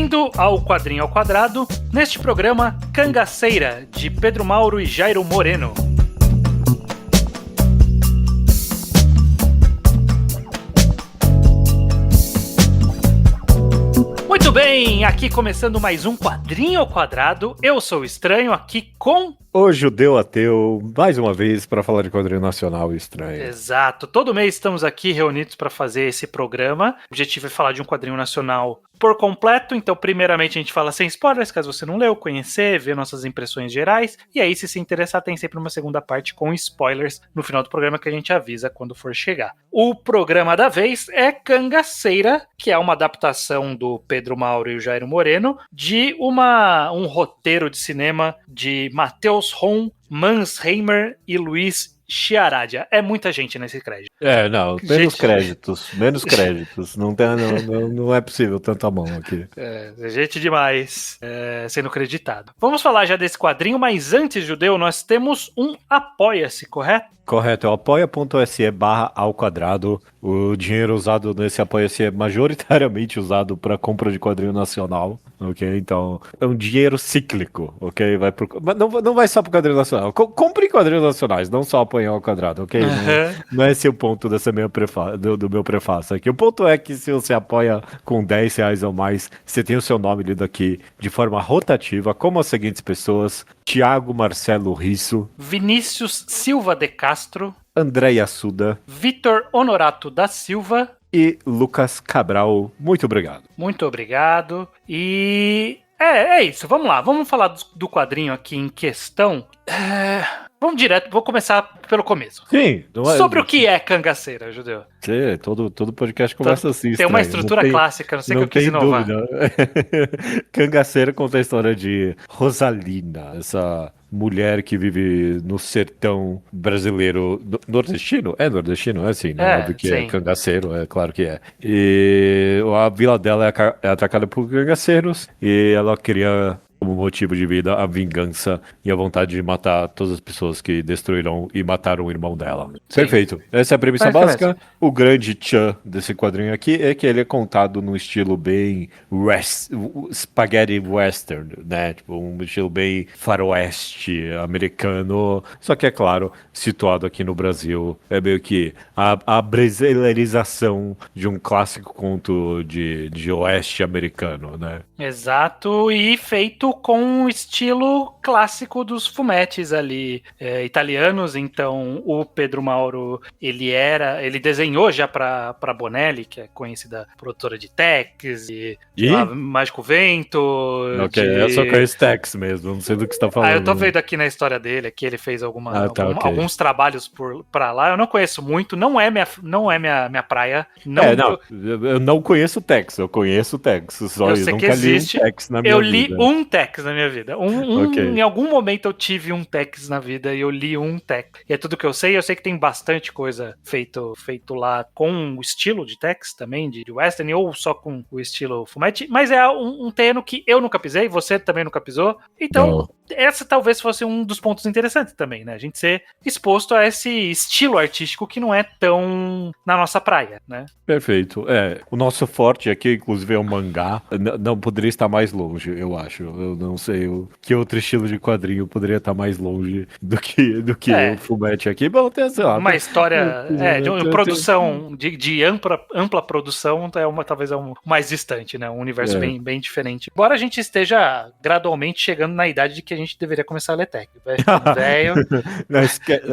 Bem-vindo ao Quadrinho ao Quadrado, neste programa Cangaceira, de Pedro Mauro e Jairo Moreno. Muito bem, aqui começando mais um Quadrinho ao Quadrado, eu sou o Estranho, aqui com... O Judeu Ateu, mais uma vez, para falar de quadrinho nacional e estranho. Exato, todo mês estamos aqui reunidos para fazer esse programa. O objetivo é falar de um quadrinho nacional por completo, então primeiramente a gente fala sem spoilers, caso você não leu, conhecer, ver nossas impressões gerais, e aí se interessar tem sempre uma segunda parte com spoilers no final do programa que a gente avisa quando for chegar. O programa da vez é Cangaceira, que é uma adaptação do Pedro Mauro e o Jairo Moreno, de um roteiro de cinema de Matheus Ron, Mansheimer e Luiz Chiaradia. É muita gente nesse crédito. Menos créditos. Não é possível tanta mão aqui. Gente demais sendo creditado. Vamos falar já desse quadrinho, mas antes, Judeu, nós temos um Apoia-se, correto? Correto, é o apoia.se/ao quadrado. O dinheiro usado nesse Apoia-se é majoritariamente usado para compra de quadrinho nacional, ok? Então, é um dinheiro cíclico, ok? Mas não vai só para quadrinho nacional. Compre quadrinhos nacionais, não só apoiar ao quadrado, ok? Não é esse o ponto dessa do meu prefácio aqui. O ponto é que se você apoia com R$10 ou mais, você tem o seu nome lido aqui de forma rotativa, como as seguintes pessoas: Tiago Marcelo Risso, Vinícius Silva de Castro, Andréia Suda, Vitor Honorato da Silva e Lucas Cabral. Muito obrigado. Muito obrigado. E é isso, vamos lá. Vamos falar do quadrinho aqui em questão. Vamos direto, vou começar pelo começo. Sim. Sobre o que é Cangaceira, Judeu? Todo podcast começa assim. Tem uma estrutura clássica, não sei o que eu quis inovar. Cangaceira conta a história de Rosalina, essa mulher que vive no sertão brasileiro nordestino? É nordestino, é assim, né? Óbvio que é cangaceiro, é claro que é. E a vila dela é atacada por cangaceiros e ela cria como motivo de vida a vingança e a vontade de matar todas as pessoas que destruíram e mataram o irmão dela. Sim. Perfeito. Essa é a premissa básica. O grande tchan desse quadrinho aqui é que ele é contado num estilo bem spaghetti western, né? Tipo, um estilo bem faroeste americano. Só que, é claro, situado aqui no Brasil. É meio que a brasileirização de um clássico conto de oeste americano, né? Exato, e feito com o estilo clássico dos fumetes ali italianos. Então o Pedro Mauro ele desenhou já para Bonelli, que é conhecida produtora de Tex e Mágico Vento. Ok, eu só conheço Tex mesmo, não sei do que você tá falando. Eu tô vendo aqui na história dele que ele fez alguns trabalhos para lá. Eu não conheço muito, não é minha praia. Eu não conheço Tex, eu conheço Tex, só eu nunca li um Tex na minha vida. Eu li um Tex na minha vida. Em algum momento eu tive um Tex na vida e eu li um Tex. E é tudo que eu sei que tem bastante coisa feito lá com o estilo de Tex também, de western, ou só com o estilo fumete, mas é um terreno que eu nunca pisei, você também nunca pisou, então essa talvez fosse um dos pontos interessantes também, né, a gente ser exposto a esse estilo artístico que não é tão na nossa praia, né. Perfeito, o nosso forte aqui, inclusive, é o mangá, não poderia estar mais longe, eu acho, eu não sei que outro estilo de quadrinho poderia estar mais longe do que o fumete aqui. Bom, tem, sei lá, uma história de produção, de ampla produção, talvez é um mais distante, né? Um universo bem, bem diferente. Embora a gente esteja gradualmente chegando na idade de que a gente deveria começar a ler Tex. Velho.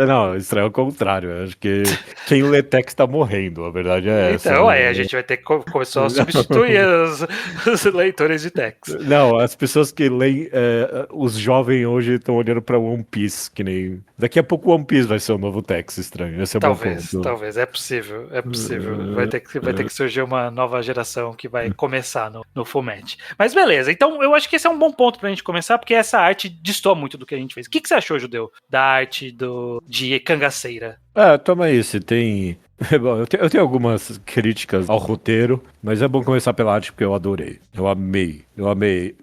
Não, isso é o contrário. Eu acho que quem lê Tex tá morrendo, a verdade é essa. Então, a gente vai ter que começar a substituir os leitores de Tex. Não, as pessoas que leem, os jovens hoje estão olhando pra One Piece, que nem... Daqui a pouco One Piece vai ser o novo Tex estranho. Esse é talvez, é possível. Vai ter que surgir uma nova geração que vai começar no fumete. Mas beleza, então eu acho que esse é um bom ponto pra gente começar, porque essa arte destoa muito do que a gente fez. O que você achou, Judeu, da arte de Cangaceira? Toma aí, se tem... Bom, eu tenho algumas críticas ao roteiro, mas é bom começar pela arte porque eu adorei. Eu amei.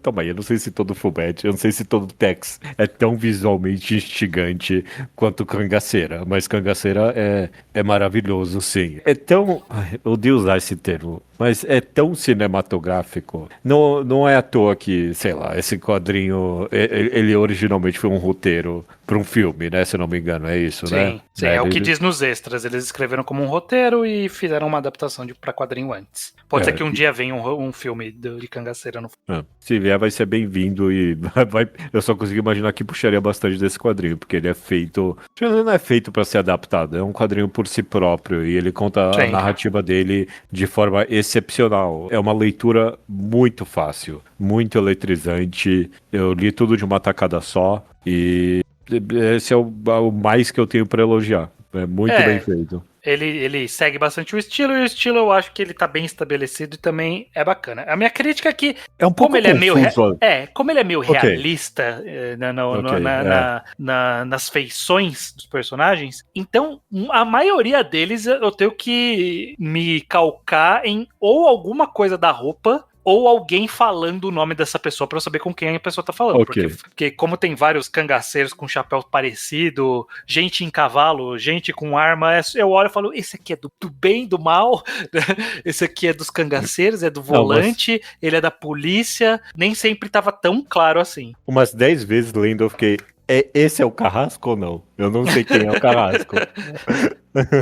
Toma aí, eu não sei se todo Fullmetal, eu não sei se todo Tex é tão visualmente instigante quanto Cangaceira, mas Cangaceira é maravilhoso, sim. É tão... Ai, eu odeio usar esse termo, mas é tão cinematográfico. Não é à toa que, sei lá, esse quadrinho, ele originalmente foi um roteiro para um filme, né? Se eu não me engano, é isso, né? Sim, é o que diz nos extras. Eles escreveram como um roteiro e fizeram uma adaptação para quadrinho antes. Pode ser que um dia venha um filme de Cangaceira no futuro. Se vier, vai ser bem-vindo e eu só consigo imaginar que puxaria bastante desse quadrinho, porque ele é feito. Ele não é feito para ser adaptado, é um quadrinho por si próprio e ele conta a narrativa dele de forma excepcional. É uma leitura muito fácil, muito eletrizante. Eu li tudo de uma tacada só e esse é o mais que eu tenho para elogiar. É muito bem feito. Ele segue bastante o estilo, e o estilo eu acho que ele tá bem estabelecido e também é bacana. A minha crítica é que, é um pouco como ele é meio realista nas feições dos personagens, então a maioria deles eu tenho que me calcar em ou alguma coisa da roupa ou alguém falando o nome dessa pessoa pra eu saber com quem a pessoa tá falando. Porque como tem vários cangaceiros com chapéu parecido, gente em cavalo, gente com arma, eu olho e falo, esse aqui é do bem, do mal, esse aqui é dos cangaceiros, é do volante, ele é da polícia, nem sempre tava tão claro assim. Umas 10 vezes lendo eu fiquei, esse é o Carrasco ou não? Eu não sei quem é o Carrasco.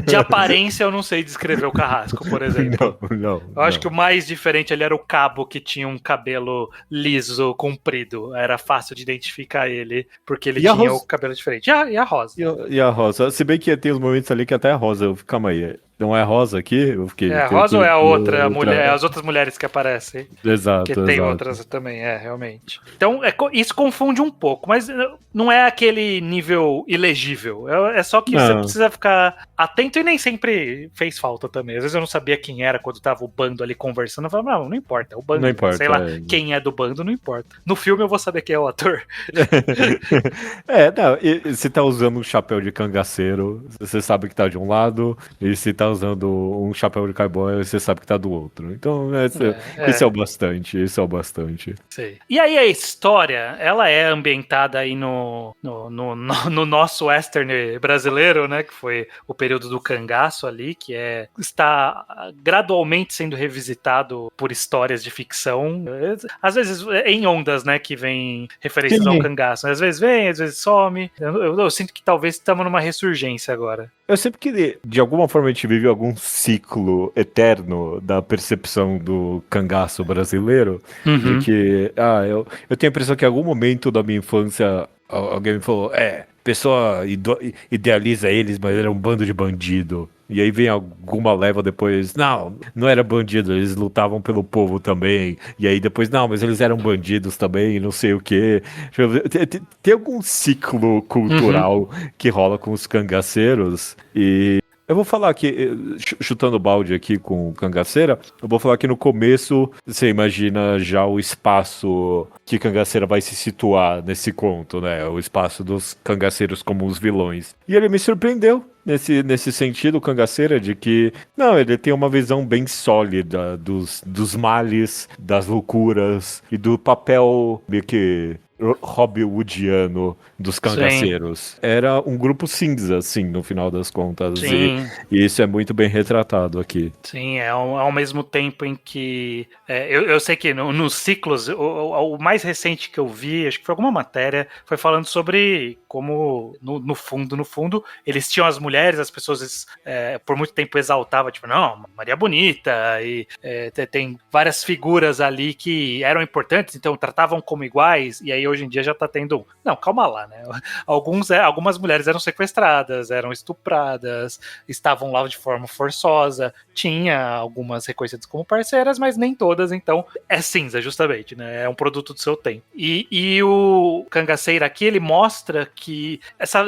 De aparência, eu não sei descrever o Carrasco, por exemplo. Não. Eu acho que o mais diferente ali era o Cabo, que tinha um cabelo liso, comprido. Era fácil de identificar ele, porque ele tinha o cabelo diferente. E a Rosa? E a Rosa? Se bem que tem os momentos ali que até a Rosa, calma aí, não é a Rosa aqui? Eu fiquei, a Rosa ou é a outra mulher, as outras mulheres que aparecem? Exato, que tem outras também, realmente. Então, isso confunde um pouco, mas não é aquele nível ilegível. É só que você precisa ficar atento e nem sempre fez falta também. Às vezes eu não sabia quem era quando tava o bando ali conversando. Eu falava, não importa, é o bando. Não importa, sei lá, quem é do bando, não importa. No filme eu vou saber quem é o ator. Se tá usando um chapéu de cangaceiro, você sabe que tá de um lado, e se tá usando um chapéu de cowboy, você sabe que tá do outro. Então, isso é o bastante. Sei. E aí a história, ela é ambientada aí no nosso western brasileiro, né, que foi o período do cangaço ali, que está gradualmente sendo revisitado por histórias de ficção, às vezes em ondas, né, que vem referências ao cangaço, às vezes vem, às vezes some. Eu sinto que talvez estamos numa ressurgência agora. Eu sempre que, de alguma forma, a gente vive algum ciclo eterno da percepção do cangaço brasileiro, de que, eu tenho a impressão que em algum momento da minha infância alguém me falou, pessoa idealiza eles, mas era um bando de bandido. E aí vem alguma leva depois, não era bandido, eles lutavam pelo povo também. E aí depois, mas eles eram bandidos também, não sei o quê. Tem algum ciclo cultural que rola com os cangaceiros e... Eu vou falar aqui, chutando balde aqui com Cangaceira, eu vou falar que no começo você imagina já o espaço que Cangaceira vai se situar nesse conto, né? O espaço dos cangaceiros como os vilões. E ele me surpreendeu nesse sentido, o Cangaceira, de que, ele tem uma visão bem sólida dos males, das loucuras e do papel meio que hollywoodiano dos cangaceiros. Sim. Era um grupo cinza, assim, no final das contas. E isso é muito bem retratado aqui. Sim, ao mesmo tempo em que... eu sei que nos ciclos, o mais recente que eu vi, acho que foi alguma matéria, foi falando sobre como, no fundo, eles tinham as mulheres, as pessoas por muito tempo exaltavam, tipo, não, Maria Bonita, e tem várias figuras ali que eram importantes, então tratavam como iguais, e aí hoje em dia já tá tendo... Não, calma lá, né? Algumas mulheres eram sequestradas, eram estupradas, estavam lá de forma forçosa, tinha algumas reconhecidas como parceiras, mas nem todas, então é cinza, justamente, né? É um produto do seu tempo. E o Cangaceira aqui, ele mostra que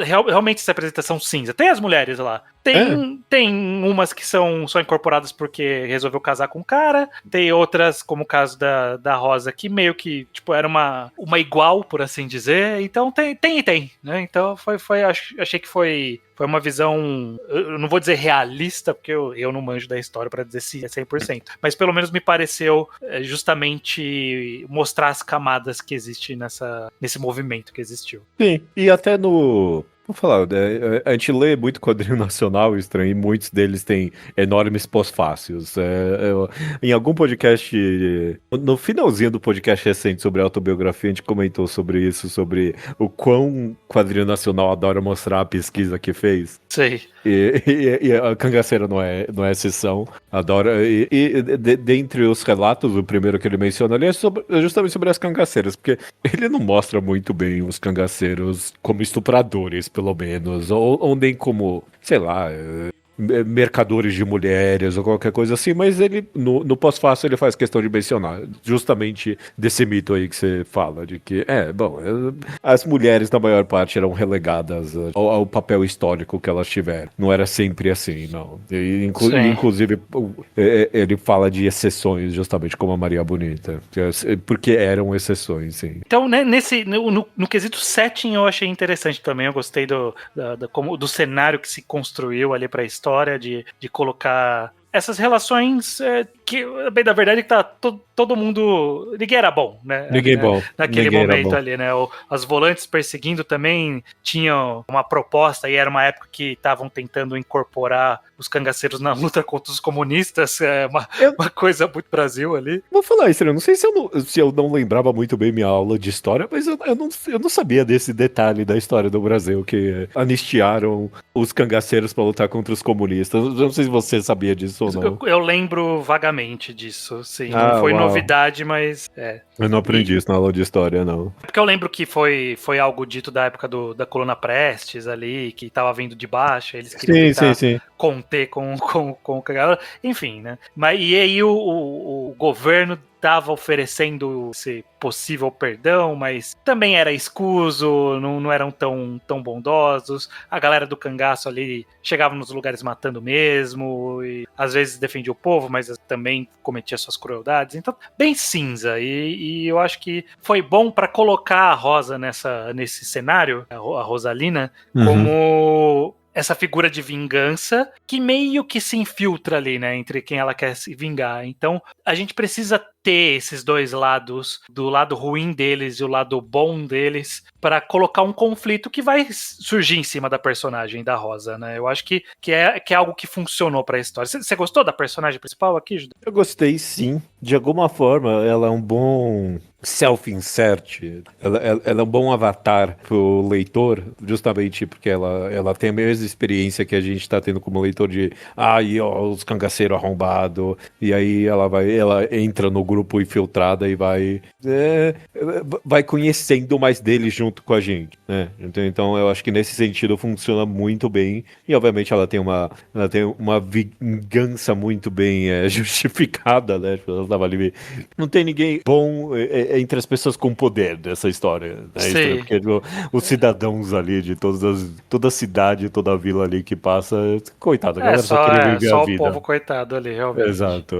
realmente essa apresentação cinza. Tem as mulheres lá, Tem umas que são só incorporadas porque resolveu casar com o cara, tem outras, como o caso da Rosa, que meio que, tipo, era uma igual, por assim dizer, então tem, né? Então achei que foi uma visão, eu não vou dizer realista, porque eu não manjo da história para dizer se é 100%, mas pelo menos me pareceu justamente mostrar as camadas que existem nesse movimento que existiu. Sim, e até no... Vou falar, a gente lê muito quadrinho nacional estranho e muitos deles têm enormes pós-fácios. Em algum podcast, no finalzinho do podcast recente sobre autobiografia, a gente comentou sobre isso, sobre o quão quadrinho nacional adora mostrar a pesquisa que fez. Sei. E a Cangaceira não é exceção, adora. Dentre os relatos, o primeiro que ele menciona ali é justamente sobre as cangaceiras, porque ele não mostra muito bem os cangaceiros como estupradores, pelo menos, ou nem como, sei lá, mercadores de mulheres ou qualquer coisa assim, mas ele, no pós-fácil, ele faz questão de mencionar justamente desse mito aí que você fala, de que, as mulheres, na maior parte, eram relegadas ao papel histórico que elas tiveram. Não era sempre assim, não. Inclusive, ele fala de exceções, justamente como a Maria Bonita, porque eram exceções, sim. Então, né, no quesito setting, eu achei interessante também, eu gostei do cenário que se construiu ali pra história, de colocar essas relações que, bem, na verdade, que tá todo mundo... Ninguém era bom, né? Ninguém bom. Naquele momento ali, né? As volantes perseguindo também tinham uma proposta, e era uma época que estavam tentando incorporar os cangaceiros na luta contra os comunistas, uma coisa muito Brasil ali. Vou falar isso, eu não sei se eu não lembrava muito bem minha aula de história, mas eu não sabia desse detalhe da história do Brasil, que anistiaram os cangaceiros para lutar contra os comunistas. Eu não sei se você sabia disso ou não. Eu lembro vagamente disso, sim. Não foi novidade, mas... Eu não aprendi isso na aula de história, não. Porque eu lembro que foi algo dito da época da coluna Prestes ali, que tava vindo de baixo, eles queriam tentar conter com o Cangaceiro. Enfim, né? E aí o governo estava oferecendo esse possível perdão, mas também era escuso, não eram tão bondosos. A galera do cangaço ali chegava nos lugares matando mesmo, e às vezes defendia o povo, mas também cometia suas crueldades. Então, bem cinza. E eu acho que foi bom para colocar a Rosa nesse cenário, a Rosalina, como essa figura de vingança que meio que se infiltra ali, né, entre quem ela quer se vingar. Então, a gente precisa ter esses dois lados, do lado ruim deles e o lado bom deles, para colocar um conflito que vai surgir em cima da personagem da Rosa, né? Eu acho que é algo que funcionou para a história. Você gostou da personagem principal aqui, Judeu? Eu gostei, sim. De alguma forma, ela é um bom self-insert. Ela é um bom avatar pro leitor, justamente porque ela tem a mesma experiência que a gente tá tendo como leitor de os cangaceiros arrombados, e aí ela entra no grupo infiltrada e vai conhecendo mais deles junto com a gente, né? Então eu acho que nesse sentido funciona muito bem, e obviamente ela tem uma vingança muito bem justificada, né? Ela tava ali. Não tem ninguém bom entre as pessoas com poder dessa história, né? Porque os cidadãos ali de toda a cidade, toda a vila ali que passa, coitado, a galera só queria viver a vida. Só o povo coitado ali, realmente. Exato,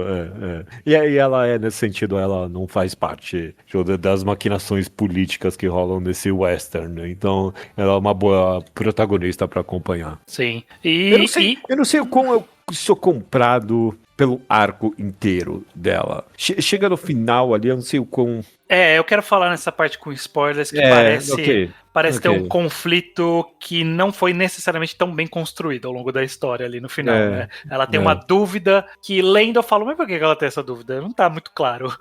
E aí ela nesse sentido, ela não faz parte das maquinações políticas que rolam nesse western, né? Então ela é uma boa protagonista para acompanhar. Sim. Eu não sei como eu sou comprado pelo arco inteiro dela. Chega no final ali, eu não sei o quão... eu quero falar nessa parte com spoilers que parece ter um conflito que não foi necessariamente tão bem construído ao longo da história ali no final, né? Ela tem uma dúvida que, lendo, eu falo, mas por que ela tem essa dúvida? Não tá muito claro.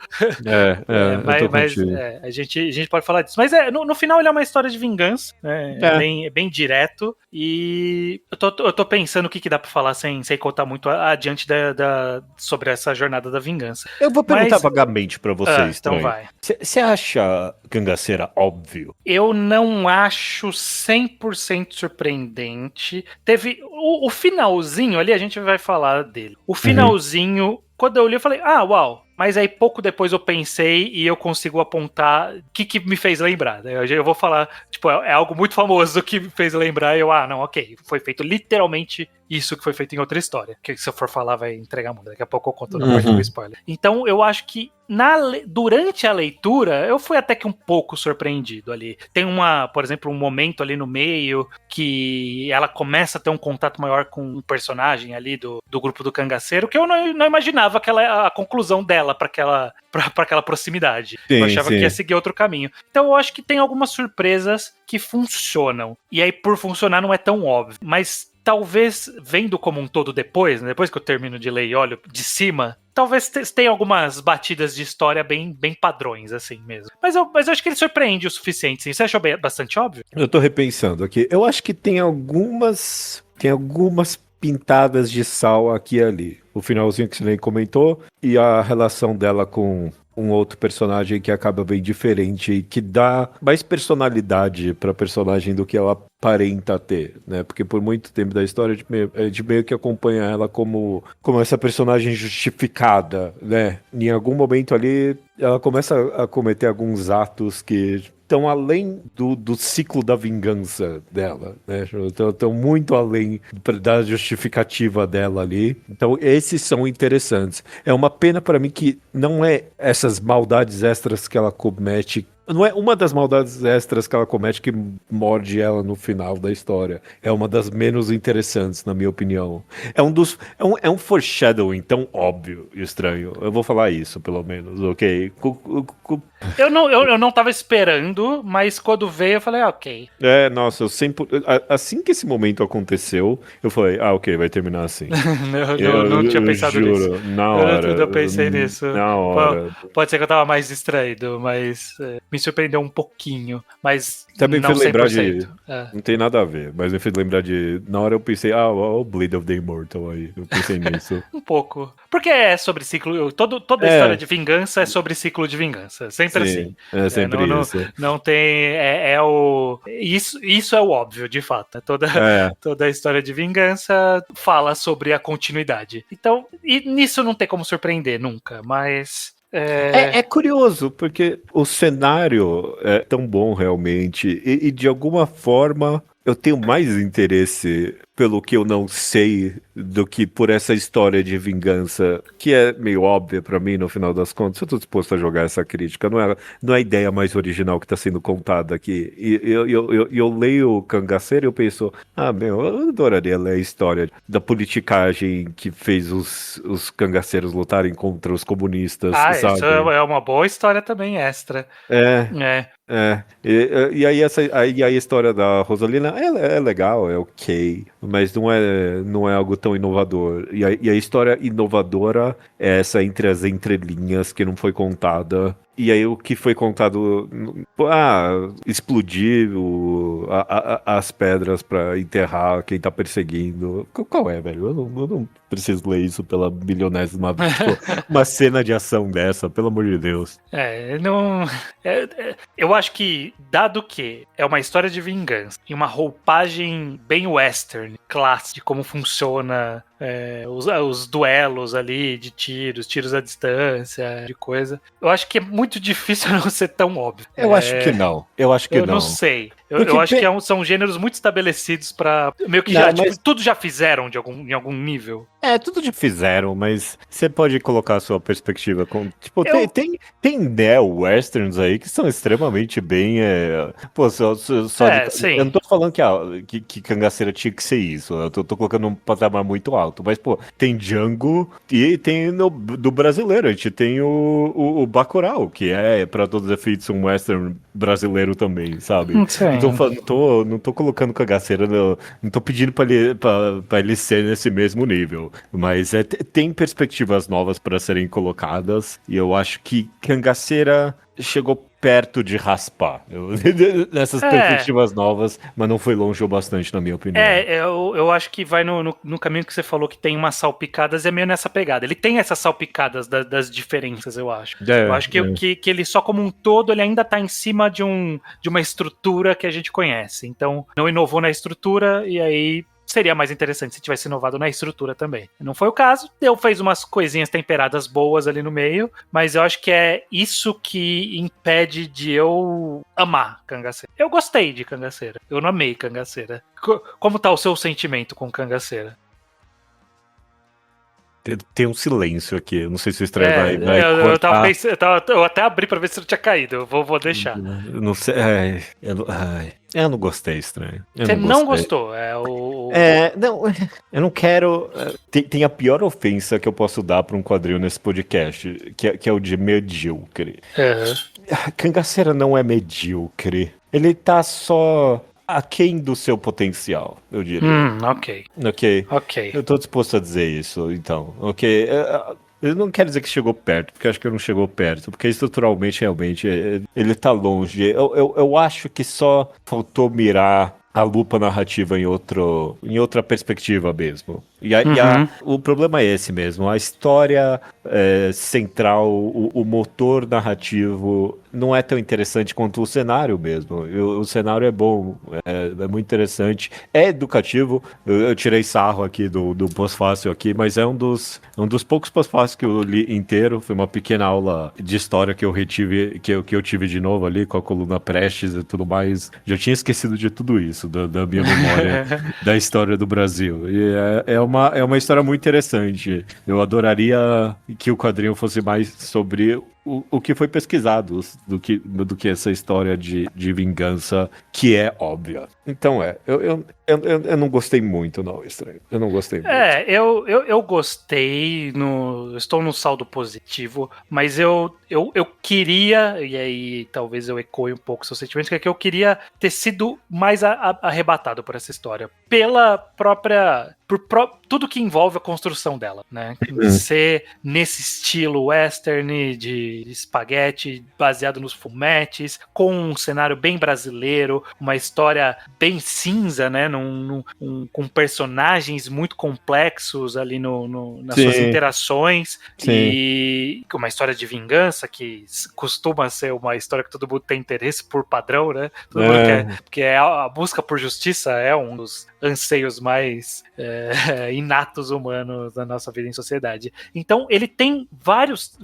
Mas a gente pode falar disso. Mas no final ele é uma história de vingança, né? É bem direto, e eu tô pensando o que dá pra falar sem contar muito adiante sobre essa jornada da vingança. Eu vou perguntar vagamente pra vocês. Então vai. Você acha Cangaceira óbvio? Eu não acho 100% surpreendente. Teve o finalzinho ali, a gente vai falar dele. O finalzinho, quando eu li, eu falei, uau. Mas aí pouco depois eu pensei e eu consigo apontar o que me fez lembrar. Eu vou falar, tipo, é algo muito famoso que me fez lembrar. Não, ok. Foi feito literalmente isso que foi feito em outra história. Que se eu for falar vai entregar muito. Daqui a pouco eu conto na parte do spoiler. Então eu acho que durante a leitura, eu fui até que um pouco surpreendido ali. Tem por exemplo, um momento ali no meio que ela começa a ter um contato maior com um personagem ali do grupo do cangaceiro, que eu não imaginava a conclusão dela para aquela proximidade. Sim, eu achava sim. que ia seguir outro caminho. Então eu acho que tem algumas surpresas que funcionam. E aí, por funcionar, não é tão óbvio. Mas talvez, vendo como um todo depois, né, depois que eu termino de ler e olho de cima, talvez tenha algumas batidas de história bem padrões, assim mesmo. Mas eu acho que ele surpreende o suficiente, sim. Você achou bastante óbvio? Eu tô repensando aqui. Eu acho que tem algumas pintadas de sal aqui e ali. O finalzinho que você nem comentou e a relação dela com um outro personagem que acaba bem diferente e que dá mais personalidade pra personagem do que ela aparenta ter, né? Porque por muito tempo da história a gente meio que acompanha ela como essa personagem justificada, né? Em algum momento ali ela começa a cometer alguns atos que estão além do ciclo da vingança dela, né? Estão muito além da justificativa dela ali. Então esses são interessantes. É uma pena pra mim que não é essas maldades extras que ela comete. Não é uma das maldades extras que ela comete que morde ela no final da história. É uma das menos interessantes, na minha opinião. É um foreshadowing tão óbvio e estranho. Eu vou falar isso, pelo menos, ok? Eu não tava esperando, mas quando veio eu falei, ok. Nossa, eu sempre. Assim que esse momento aconteceu, eu falei, ok, vai terminar assim. eu não tinha pensado nisso. Juro, na hora. Eu não pensei nisso. Na hora. Pode ser que eu tava mais distraído, mas me surpreendeu um pouquinho. Mas Também não fez lembrar 100%. de. Não tem nada a ver, mas me fez lembrar de. Na hora eu pensei, o Bleed of the Immortal aí. Eu pensei nisso. Um pouco. Porque é sobre ciclo. Toda história de vingança é sobre ciclo de vingança. Sempre assim. É sempre isso. Não tem. Isso é o óbvio, de fato. Toda a história de vingança fala sobre a continuidade. Então, e nisso não tem como surpreender nunca, mas. É curioso, porque o cenário é tão bom realmente, e de alguma forma eu tenho mais interesse pelo que eu não sei do que por essa história de vingança, que é meio óbvia pra mim no final das contas. Eu tô disposto a jogar essa crítica, não é a ideia mais original que tá sendo contada aqui. E eu leio o Cangaceiro e eu penso, eu adoraria ler a história da politicagem que fez os cangaceiros lutarem contra os comunistas, sabe? Isso é uma boa história também, extra. E aí a história da Rosalina é legal, é ok, mas não é algo tão inovador. E a história inovadora é essa entre as entrelinhas que não foi contada. E aí o que foi contado, explodir as pedras pra enterrar quem tá perseguindo. Qual é, velho? Eu não preciso ler isso pela milionésima vez. Uma cena de ação dessa, pelo amor de Deus. Eu acho que, dado que é uma história de vingança e uma roupagem bem western, clássica, de como funciona os duelos ali de tiros à distância, de coisa, eu acho que é muito difícil não ser tão óbvio. Eu acho que não. Eu não sei. Eu acho que são gêneros muito estabelecidos pra... Meio que tudo já fizeram em algum nível. Tudo já fizeram, mas você pode colocar a sua perspectiva com... Tipo, tem neo-westerns aí que são extremamente bem... Sim. Eu não tô falando que Cangaceira tinha que ser isso. Eu tô colocando um patamar muito alto. Mas, tem Django e tem do brasileiro. A gente tem o Bacurau, que é, pra todos os efeitos, um western brasileiro também, sabe? Sim. Então, não tô colocando Cangaceira, não tô pedindo pra ele ser nesse mesmo nível. Mas tem perspectivas novas para serem colocadas, e eu acho que Cangaceira chegou perto de raspar nessas perspectivas novas, mas não foi longe o bastante, na minha opinião. Eu acho que vai no caminho que você falou, que tem umas salpicadas, é meio nessa pegada. Ele tem essas salpicadas das diferenças, eu acho. Eu acho que ele só como um todo, ele ainda tá em cima de uma estrutura que a gente conhece. Então, não inovou na estrutura, e aí seria mais interessante se tivesse inovado na estrutura também. Não foi o caso, fez umas coisinhas temperadas boas ali no meio, mas eu acho que é isso que impede de eu amar Cangaceira. Eu gostei de Cangaceira, eu não amei Cangaceira. Como tá o seu sentimento com Cangaceira? Tem um silêncio aqui. Eu não sei se o estranho vai cortar. Eu até abri pra ver se não tinha caído. Eu vou deixar. Eu não sei. Eu não gostei, estranho. Você não gostou? Não, eu não quero. Tem a pior ofensa que eu posso dar pra um quadril nesse podcast, que é o de medíocre. Cangaceira não é medíocre. Ele tá só aquém do seu potencial, eu diria. Ok. Eu tô disposto a dizer isso, então. Ok. Eu não quero dizer que chegou perto, porque eu acho que não chegou perto, porque estruturalmente, realmente, ele tá longe. Eu acho que só faltou mirar a lupa narrativa em outra perspectiva mesmo. O problema é esse mesmo. A história central, o motor narrativo não é tão interessante quanto o cenário mesmo. O cenário é bom, é muito interessante, é educativo. Eu tirei sarro aqui do pós-fácil aqui, mas é um dos poucos pós-fácios que eu li inteiro. Foi uma pequena aula de história que eu retive, que eu tive de novo ali com a coluna Prestes e tudo mais. Já tinha esquecido de tudo isso, da minha memória da história do Brasil. E é uma história muito interessante. Eu adoraria que o quadrinho fosse mais sobre o que foi pesquisado do que essa história de vingança, que é óbvia. Então eu não gostei muito, não, estranho. Eu não gostei muito. Eu gostei, estou no saldo positivo, mas eu queria, e aí talvez eu ecoe um pouco seus sentimentos, que eu queria ter sido mais arrebatado por essa história, pela própria... tudo que envolve a construção dela, né? Ser nesse estilo western de espaguete, baseado nos fumetes, com um cenário bem brasileiro, uma história bem cinza, né? Com personagens muito complexos ali nas suas interações. Sim. E uma história de vingança que costuma ser uma história que todo mundo tem interesse por padrão, né? Todo mundo quer, porque a busca por justiça é um dos anseios mais inatos humanos da nossa vida em sociedade. Então ele tem vários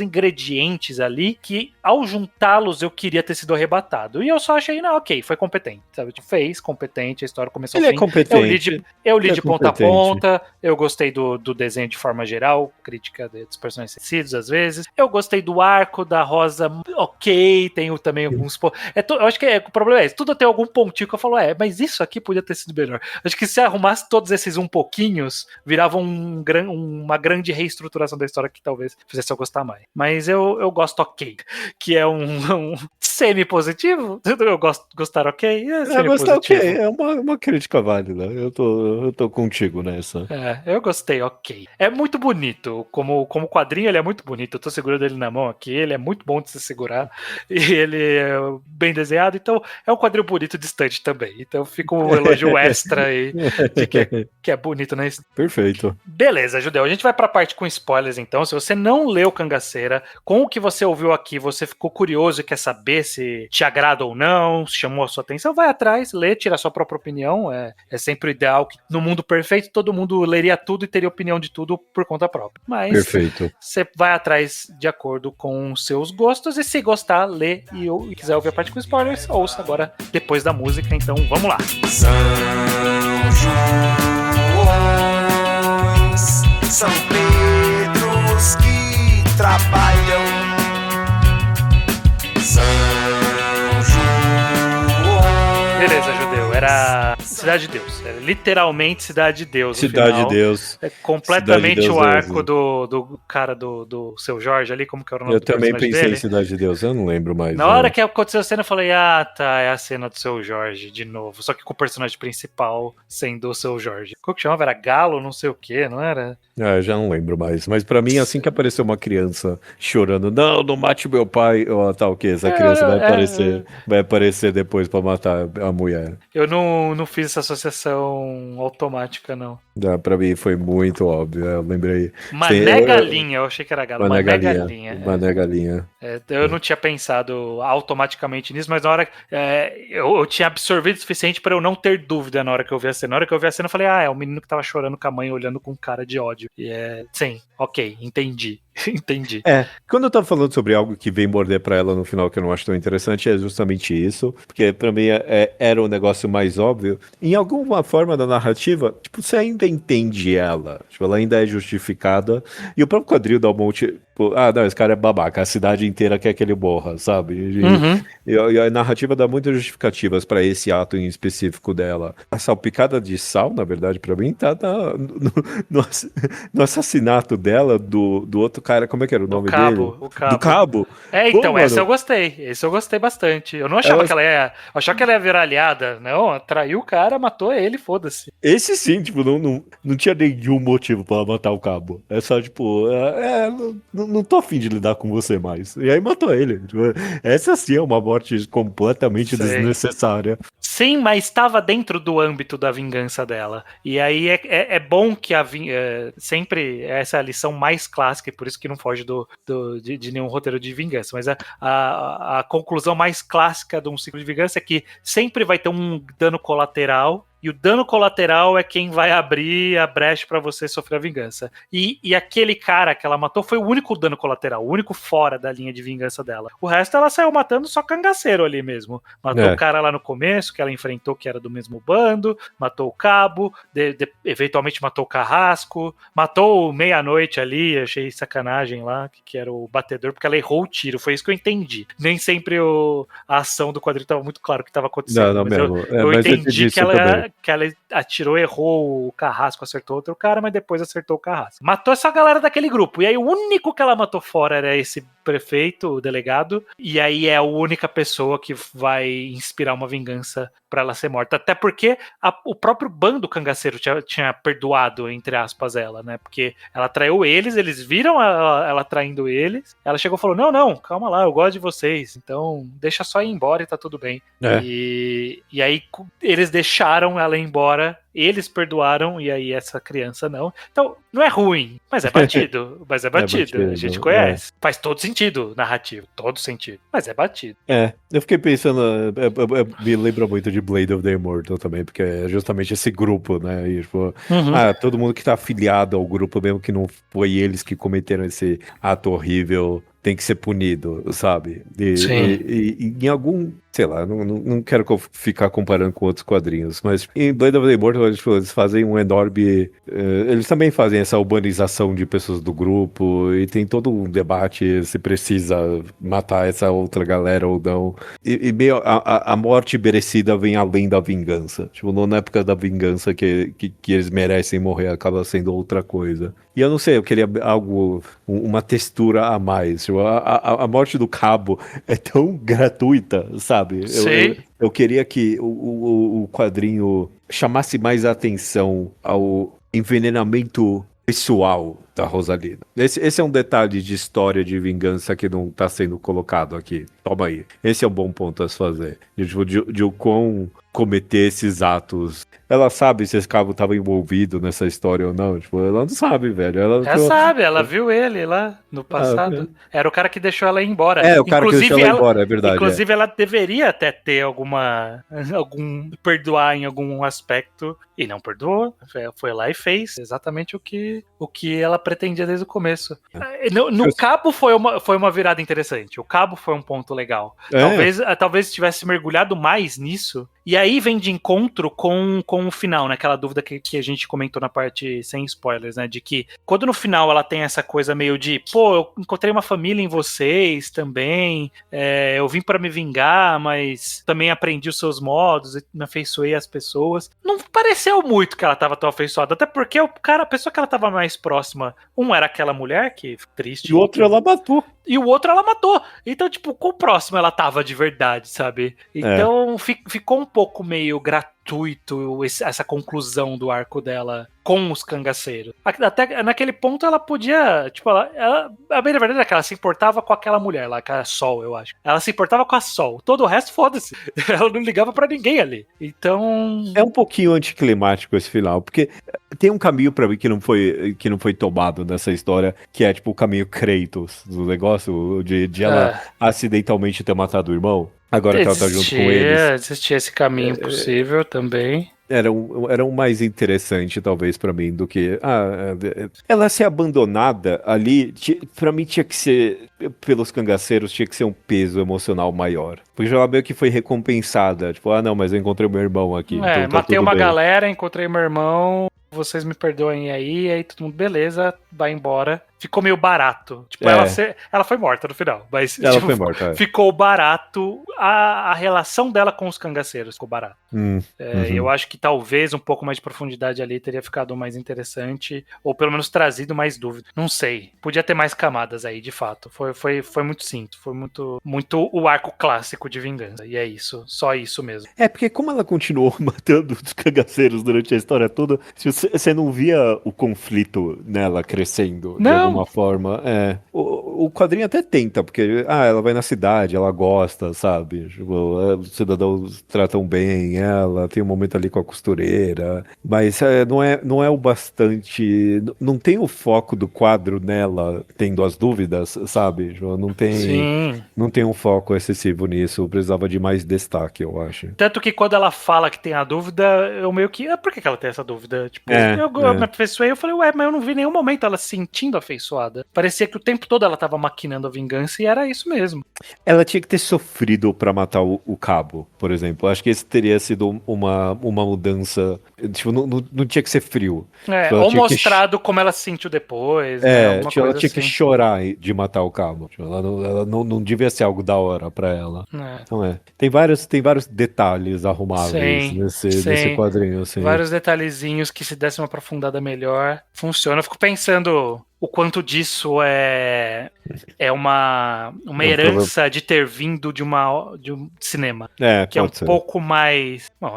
ingredientes ali que, ao juntá-los, eu queria ter sido arrebatado. E eu só achei, não, ok, foi competente, sabe? Fez competente, a história começou ao fim. É competente. Eu li de ponta a ponta, eu gostei do desenho de forma geral, crítica dos personagens esquecidos às vezes. Eu gostei do arco da Rosa, ok, tenho também alguns... eu acho que o problema é esse, tudo tem algum pontinho que eu falo, mas isso aqui podia ter sido melhor. Acho que se arrumasse todos esses um pouquinhos, virava uma grande reestruturação da história que talvez fizesse eu gostar mais. Mas eu gosto ok, que é um semi-positivo. Eu gostar ok, gostar ok, é uma crítica válida. Eu tô contigo nessa. Eu gostei ok. É muito bonito, como quadrinho ele é muito bonito, eu tô segurando ele na mão aqui, ele é muito bom de se segurar, e ele é bem desenhado, então é um quadrinho bonito distante também, então fica um elogio extra aí, de que é bonito, né? Perfeito. Beleza, Judeu, a gente vai pra parte com spoilers então. Se você não leu Cangaceira, com o que você ouviu aqui, você ficou curioso e quer saber se te agrada ou não, se chamou a sua atenção, vai atrás, lê, tira a sua própria opinião. É sempre o ideal que no mundo perfeito todo mundo leria tudo e teria opinião de tudo por conta própria. Mas perfeito. Você vai atrás de acordo com os seus gostos, e se gostar, lê, e quiser ouvir a parte com spoilers, ouça agora depois da música. Então vamos lá. São Joões, São Pedros que trabalham. São Joões. Beleza, Judeu, era Cidade de Deus, era literalmente Cidade de Deus. Cidade de Deus. É completamente Deus, o arco do cara do Seu Jorge ali, como que era o nome do personagem dele? Eu também pensei dele? em Cidade de Deus, eu não lembro mais. Na hora que aconteceu a cena, eu falei, tá, é a cena do Seu Jorge de novo, só que com o personagem principal sendo o Seu Jorge. Como que chamava? Era Galo, não sei o que, não era? Eu já não lembro mais, mas pra mim, assim que apareceu uma criança chorando, não mate meu pai, tal, que essa criança vai aparecer depois pra matar a mulher. Eu não fiz essa associação automática, não. Pra mim foi muito óbvio, eu lembrei. Mané Galinha, eu achei que era Galo. Mané Galinha. Mané Galinha. Eu não tinha pensado automaticamente nisso, mas na hora eu tinha absorvido o suficiente pra eu não ter dúvida na hora que eu vi a cena. Na hora que eu vi a cena, eu falei, é o menino que tava chorando com a mãe, olhando com cara de ódio. E sim, ok, entendi. Entendi. Quando eu tava falando sobre algo que vem morder pra ela no final que eu não acho tão interessante, é justamente isso, porque pra mim era um negócio mais óbvio. Em alguma forma da narrativa, tipo, você ainda entende ela, tipo, ela ainda é justificada, e o próprio quadril dá um monte, tipo, não, esse cara é babaca, a cidade inteira quer que ele morra, sabe? E a narrativa dá muitas justificativas pra esse ato em específico dela. A salpicada de sal, na verdade, pra mim, tá no assassinato dela do outro cara, como é que era o nome dele? O Cabo. Do Cabo. Então, Pô, essa eu mano, gostei. Esse eu gostei bastante. Eu não achava que ela ia. Eu achava que ela ia virar aliada. Não, traiu o cara, matou ele, foda-se. esse sim, tipo, não tinha nenhum motivo pra ela matar o Cabo. É só, tipo, não tô afim de lidar com você mais. E aí matou ele. Tipo, essa sim é uma morte completamente desnecessária. Sim, mas estava dentro do âmbito da vingança dela. E aí é bom que sempre essa é a lição mais clássica, e por isso que não foge de nenhum roteiro de vingança. Mas a conclusão mais clássica de um ciclo de vingança é que sempre vai ter um dano colateral. E o dano colateral é quem vai abrir a brecha pra você sofrer a vingança. E aquele cara que ela matou foi o único dano colateral, o único fora da linha de vingança dela. O resto ela saiu matando só cangaceiro ali mesmo. Matou o cara lá no começo, que ela enfrentou, que era do mesmo bando, matou o Cabo, eventualmente matou o Carrasco, matou o Meia-Noite ali, achei sacanagem lá, que era o batedor, porque ela errou o tiro, foi isso que eu entendi. Nem sempre a ação do quadrinho estava muito claro o que estava acontecendo. Não mas mesmo. eu entendi que ela atirou, errou o Carrasco, acertou outro cara, mas depois acertou o Carrasco. Matou essa galera daquele grupo. E aí o único que ela matou fora era esse prefeito, o delegado, e aí é a única pessoa que vai inspirar uma vingança pra ela ser morta. Até porque o próprio bando cangaceiro tinha perdoado, entre aspas, ela, né? Porque ela traiu eles viram ela traindo eles, ela chegou e falou, não, calma lá, eu gosto de vocês, então deixa só ir embora e tá tudo bem. E aí eles deixaram ela ir embora, eles perdoaram, e aí essa criança não. Então, não é ruim, mas é batido. Mas é batido. A gente conhece. Faz todo sentido narrativo. Todo sentido. Mas é batido. Eu fiquei pensando, me lembra muito de Blade of the Immortal também, porque é justamente esse grupo, né? E, tipo, todo mundo que tá afiliado ao grupo, mesmo que não foi eles que cometeram esse ato horrível, tem que ser punido, sabe? E em algum, sei lá, não quero ficar comparando com outros quadrinhos, mas em Blade of the Immortal eles fazem um enorme... eles também fazem essa urbanização de pessoas do grupo, e tem todo um debate se precisa matar essa outra galera ou não. E meio a morte merecida vem além da vingança. Tipo, na época da vingança que eles merecem morrer, acaba sendo outra coisa. E eu não sei, eu queria algo, uma textura a mais. Tipo, a morte do Cabo é tão gratuita, sabe? Eu queria que o quadrinho chamasse mais atenção ao envenenamento pessoal da Rosalina. Esse é um detalhe de história de vingança que não tá sendo colocado aqui. Toma aí. Esse é um bom ponto a se fazer. De o quão cometer esses atos. Ela sabe se esse Cabo estava envolvido nessa história ou não. Tipo, ela não sabe, velho. Ela sabe, ela viu ele lá no passado. Era o cara que deixou ela ir embora. O cara que deixou ela ir embora, é verdade. Inclusive, ela deveria até ter algum perdoar em algum aspecto. E não perdoou. Foi lá e fez exatamente o que ela pretendia desde o começo. No Cabo foi uma virada interessante. O Cabo foi um ponto legal. Talvez tivesse mergulhado mais nisso. E aí vem de encontro com o final, né? Aquela dúvida que a gente comentou na parte sem spoilers, né? De que quando no final ela tem essa coisa meio de, pô, eu encontrei uma família em vocês também, eu vim pra me vingar, mas também aprendi os seus modos e me afeiçoei às pessoas. Não pareceu muito que ela tava tão afeiçoada, até porque a pessoa que ela tava mais próxima, era aquela mulher que triste. E o outro ela matou. E o outro ela matou. Então, tipo, quão próximo ela tava de verdade, sabe? Então, ficou um pouco meio gratuito essa conclusão do arco dela com os cangaceiros. Até naquele ponto ela podia, tipo, a bem verdade é que ela se importava com aquela mulher lá, que era a Sol, eu acho. Ela se importava com a Sol. Todo o resto, foda-se. Ela não ligava pra ninguém ali. Então... É um pouquinho anticlimático esse final, porque tem um caminho pra mim que não foi tomado nessa história, que é tipo o caminho Kratos do negócio, de ela acidentalmente ter matado o irmão. Agora que ela tá junto com eles. Existia esse caminho possível também. eram mais interessante, talvez, pra mim, do que... ela ser abandonada ali, pra mim tinha que ser, pelos cangaceiros, tinha que ser um peso emocional maior. Porque ela meio que foi recompensada. Tipo, não, mas eu encontrei meu irmão aqui. Então tá matei tudo uma bem. galera, encontrei meu irmão, vocês me perdoem aí todo mundo, beleza, vai embora. Ficou meio barato. Tipo, ela foi morta no final, mas ela foi morta, ficou barato. A relação dela com os cangaceiros ficou barato. Eu acho que talvez um pouco mais de profundidade ali teria ficado mais interessante, ou pelo menos trazido mais dúvida. Não sei. Podia ter mais camadas aí, de fato. Foi muito simples. Foi muito o arco clássico de vingança. E é isso. Só isso mesmo. Porque como ela continuou matando os cangaceiros durante a história toda, você não via o conflito nela crescendo de alguma forma. O quadrinho até tenta, porque ela vai na cidade, ela gosta, sabe? Tipo, os cidadãos tratam bem ela, tem um momento ali com a costureira, mas não é o bastante. Não tem o foco do quadro nela tendo as dúvidas, sabe? Não tem um foco excessivo nisso, precisava de mais destaque, eu acho. Tanto que quando ela fala que tem a dúvida, eu meio que, por que ela tem essa dúvida? Tipo, eu me afeiçoei, eu falei, mas eu não vi nenhum momento ela se sentindo afeiçoada. Parecia que o tempo todo ela tava maquinando a vingança e era isso mesmo. Ela tinha que ter sofrido pra matar o cabo, por exemplo. Acho que esse teria sido uma mudança. Tipo, não tinha que ser frio. Tipo, ou mostrado como ela se sentiu depois. Ela tinha que chorar de matar o cabo. Tipo, ela não devia ser algo da hora pra ela. Então Tem vários detalhes arrumáveis nesse quadrinho. Assim. Vários detalhezinhos que, se desse uma aprofundada melhor, funciona. Eu fico pensando o quanto disso é uma herança de ter vindo de um cinema. Que é um pouco mais... Bom,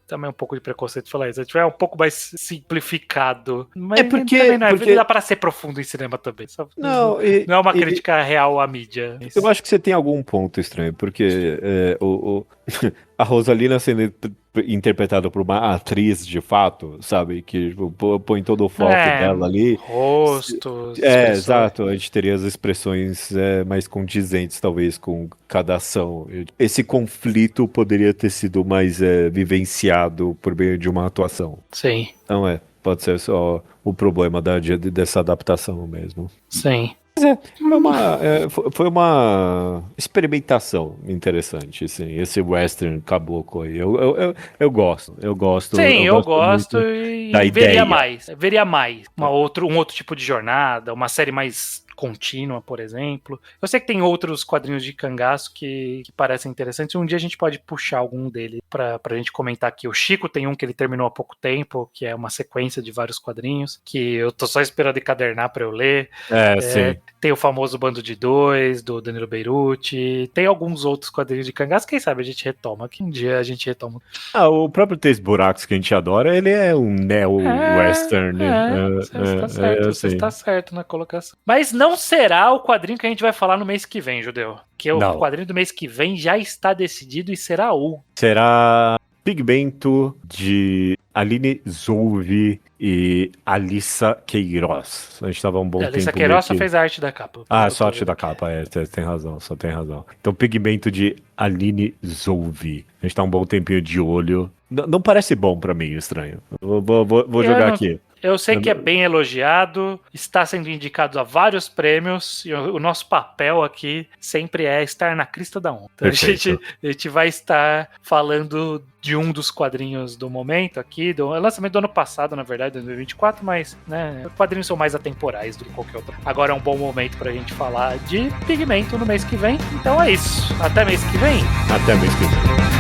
também um pouco de preconceito falar isso. É um pouco mais simplificado. Mas também não dá para ser profundo em cinema também. Não é uma crítica real à mídia. Eu acho que você tem algum ponto estranho, porque a Rosalina sendo interpretada por uma atriz de fato, sabe? Que põe todo o foco dela ali. Rostos. Exato. A gente teria as expressões mais condizentes, talvez, com cada ação. Esse conflito poderia ter sido mais vivenciado por meio de uma atuação. Sim. Então pode ser só o problema dessa adaptação mesmo. Sim. Foi uma experimentação interessante, assim, esse western caboclo aí. Eu gosto. Sim, eu gosto e veria mais. Veria mais. Um outro tipo de jornada, uma série mais contínua, por exemplo. Eu sei que tem outros quadrinhos de cangaço que parecem interessantes. Um dia a gente pode puxar algum deles pra gente comentar aqui. O Chico tem um que ele terminou há pouco tempo, que é uma sequência de vários quadrinhos, que eu tô só esperando encadernar pra eu ler. Sim. Tem o famoso Bando de Dois, do Danilo Beirute. Tem alguns outros quadrinhos de cangaço. Quem sabe a gente retoma. Que um dia a gente retoma. O próprio Três Buracos que a gente adora, ele é um neo-western. Você está certo na colocação. Mas não será o quadrinho que a gente vai falar no mês que vem, Judeu. Que o quadrinho do mês que vem já está decidido e será Será Pigmento, de Aline Zouvi e Alissa Queiroz. A gente tava um bom tempo... Alissa Queiroz só fez a arte da capa. Só a arte da capa, só tem razão. Então, Pigmento de Aline Zouvi. A gente tá um bom tempinho de olho. Não parece bom pra mim, estranho. Vou jogar aqui. Eu sei que é bem elogiado, está sendo indicado a vários prêmios, e o nosso papel aqui sempre é estar na crista da onda. Então, a gente vai estar falando de um dos quadrinhos do momento aqui, do lançamento do ano passado, na verdade, 2024, mas os quadrinhos são mais atemporais do que qualquer outro. Agora é um bom momento pra gente falar de Pigmento no mês que vem. Então é isso. Até mês que vem. Até mês que vem.